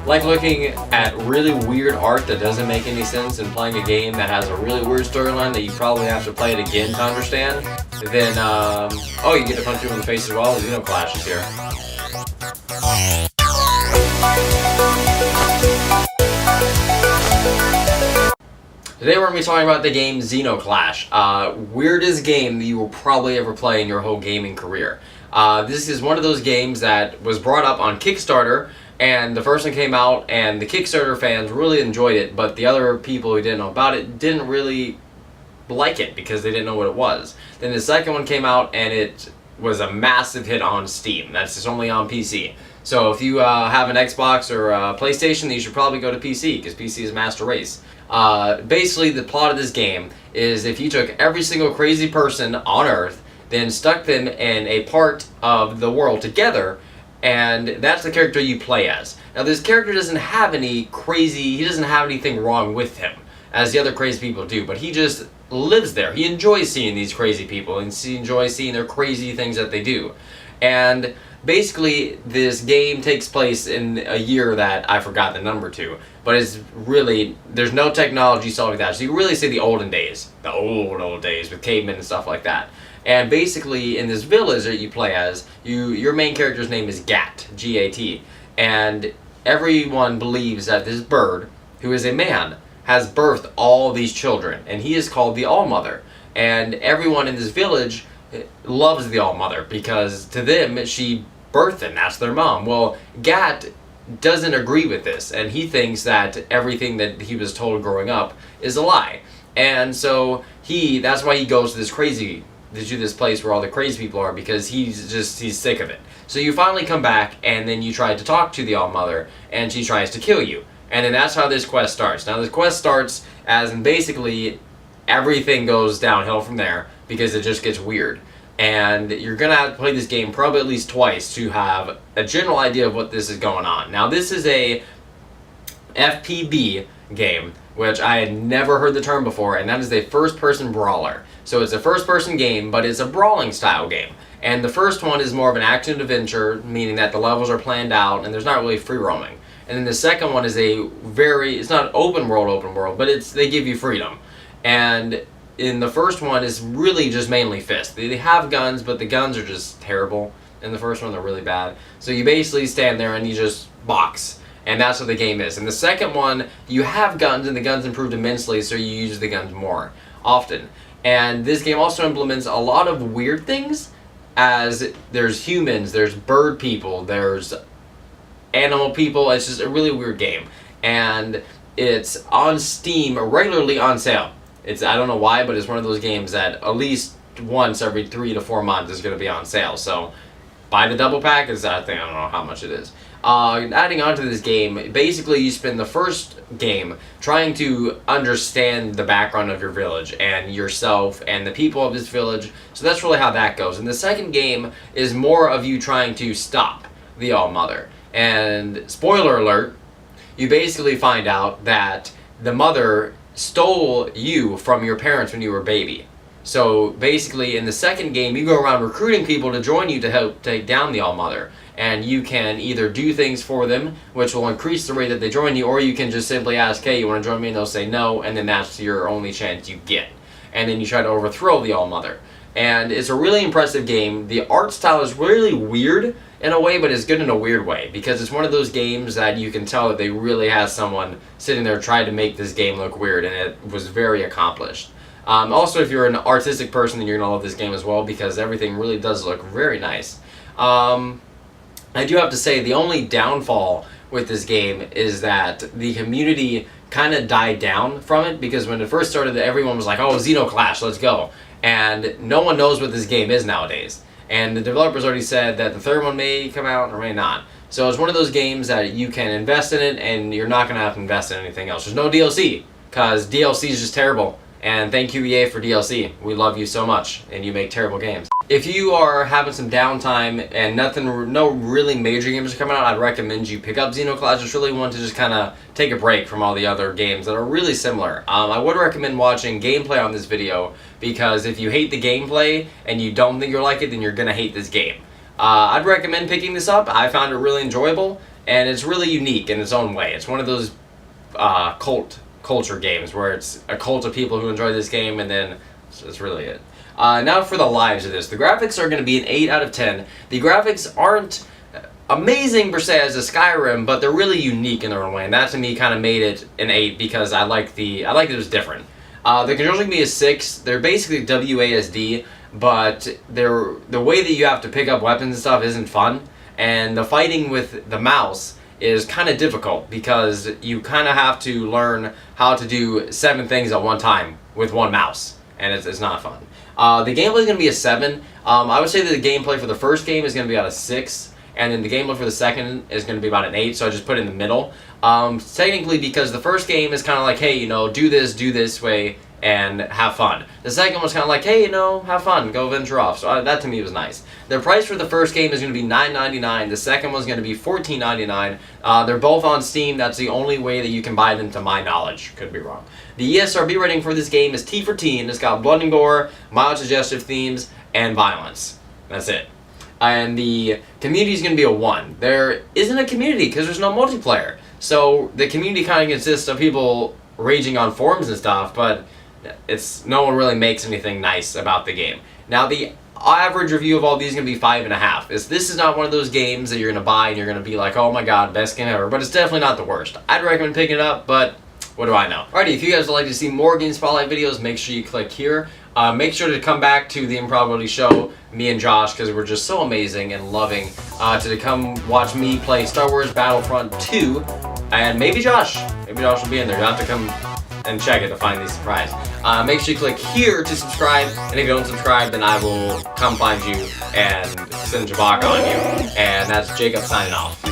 Like looking at really weird art that doesn't make any sense and playing a game that has a really weird storyline that you probably have to play it again to understand, then, oh, you get to punch people in the face as well. Zeno Clash is here. Today we're going to be talking about the game Zeno Clash. Weirdest game that you will probably ever play in your whole gaming career. This is one of those games that was brought up on Kickstarter, and the first one came out and the Kickstarter fans really enjoyed it, but the other people who didn't know about it didn't really like it because they didn't know what it was. Then the second one came out and it was a massive hit on Steam. That's just only on PC. So if you have an Xbox or a PlayStation, then you should probably go to PC because PC is master race. Basically, the plot of this game is if you took every single crazy person on Earth, then stuck them in a part of the world together, and that's the character you play as. Now, this character doesn't have any crazy, he doesn't have anything wrong with him, as the other crazy people do, but he just lives there. He enjoys seeing these crazy people, and he enjoys seeing their crazy things that they do. And basically, this game takes place in a year that I forgot the number to, but it's really, there's no technology, stuff like that. So you can really say the olden days, the old days with cavemen and stuff like that. And basically, in this village that you play as, your main character's name is Gat, G-A-T, and everyone believes that this bird, who is a man, has birthed all these children, and he is called the All-Mother. And everyone in this village loves the All-Mother because to them, she birthed them, that's their mom. Well, Gat doesn't agree with this, and he thinks that everything that he was told growing up is a lie. And so that's why he goes to this place where all the crazy people are, because he's sick of it. So you finally come back, and then you try to talk to the All-Mother, and she tries to kill you. And then that's how this quest starts. Now, this quest starts as in basically everything goes downhill from there, because it just gets weird. And you're going to have to play this game probably at least twice to have a general idea of what this is going on. Now, this is a FPB game, which I had never heard the term before, and that is a first-person brawler. So it's a first-person game, but it's a brawling-style game. And the first one is more of an action-adventure, meaning that the levels are planned out, and there's not really free roaming. And then the second one is it's not open world, but they give you freedom. And in the first one is really just mainly fists. They have guns, but the guns are just terrible. In the first one, they're really bad. So you basically stand there and you just box. And that's what the game is. In the second one, you have guns, and the guns improved immensely, so you use the guns more often. And this game also implements a lot of weird things, as there's humans, there's bird people, there's animal people. It's just a really weird game. And it's on Steam, regularly on sale. I don't know why, but it's one of those games that at least once every 3 to 4 months is going to be on sale. So buy the double pack. I don't know how much it is. Adding on to this game, basically you spend the first game trying to understand the background of your village and yourself and the people of this village. So that's really how that goes. And the second game is more of you trying to stop the All-Mother. And spoiler alert, you basically find out that the mother stole you from your parents when you were a baby. So basically in the second game, you go around recruiting people to join you to help take down the All-Mother. And you can either do things for them, which will increase the rate that they join you, or you can just simply ask, hey, you want to join me? And they'll say no, and then that's your only chance you get. And then you try to overthrow the All-Mother. And it's a really impressive game. The art style is really weird in a way, but it's good in a weird way, because it's one of those games that you can tell that they really have someone sitting there trying to make this game look weird, and it was very accomplished. Also, if you're an artistic person, then you're going to love this game as well, because everything really does look very nice. I do have to say, the only downfall with this game is that the community kind of died down from it, because when it first started, everyone was like, oh, Zeno Clash, let's go. And no one knows what this game is nowadays. And the developers already said that the third one may come out or may not. So it's one of those games that you can invest in it, and you're not going to have to invest in anything else. There's no DLC, because DLC is just terrible. And thank you, EA, for DLC. We love you so much, and you make terrible games. If you are having some downtime and no really major games are coming out, I'd recommend you pick up Zeno Clash. It's really one to just kind of take a break from all the other games that are really similar. I would recommend watching gameplay on this video, because if you hate the gameplay and you don't think you'll like it, then you're going to hate this game. I'd recommend picking this up. I found it really enjoyable, and it's really unique in its own way. It's one of those cult culture games where it's a cult of people who enjoy this game, and then that's really it. Now for the lives of this. The graphics are going to be an 8 out of 10. The graphics aren't amazing per se as a Skyrim, but they're really unique in their own way, and that to me kind of made it an 8 because I like it was different. The controls are going to be a 6. They're basically WASD, but the way that you have to pick up weapons and stuff isn't fun, and the fighting with the mouse is kind of difficult because you kind of have to learn how to do 7 things at one time with one mouse, and it's not fun. The gameplay is going to be a 7. I would say that the gameplay for the first game is going to be about a 6, and then the gameplay for the second is going to be about an 8, so I just put it in the middle. Technically, because the first game is kind of like, hey, you know, do this way and have fun. The second was kind of like, hey, you know, have fun, go venture off. So that to me was nice. The price for the first game is going to be $9.99. The second one's going to be $14.99. They're both on Steam. That's the only way that you can buy them, to my knowledge. Could be wrong. The ESRB rating for this game is T for teen. It's got blood and gore, mild suggestive themes, and violence. That's it. And the community is going to be a 1. There isn't a community because there's no multiplayer. So the community kind of consists of people raging on forums and stuff, but no one really makes anything nice about the game. Now the average review of all these is going to be 5.5. This is not one of those games that you're going to buy and you're going to be like, oh my god, best game ever, but it's definitely not the worst. I'd recommend picking it up, but what do I know? Alrighty, if you guys would like to see more Game Spotlight videos, make sure you click here. Make sure to come back to the Improbability show, me and Josh, because we're just so amazing and loving, to come watch me play Star Wars Battlefront 2, and maybe Josh will be in there. You'll have to come and check it to find the surprise. Make sure you click here to subscribe, and if you don't subscribe, then I will come find you and send Jabak on you. And that's Jacob signing off.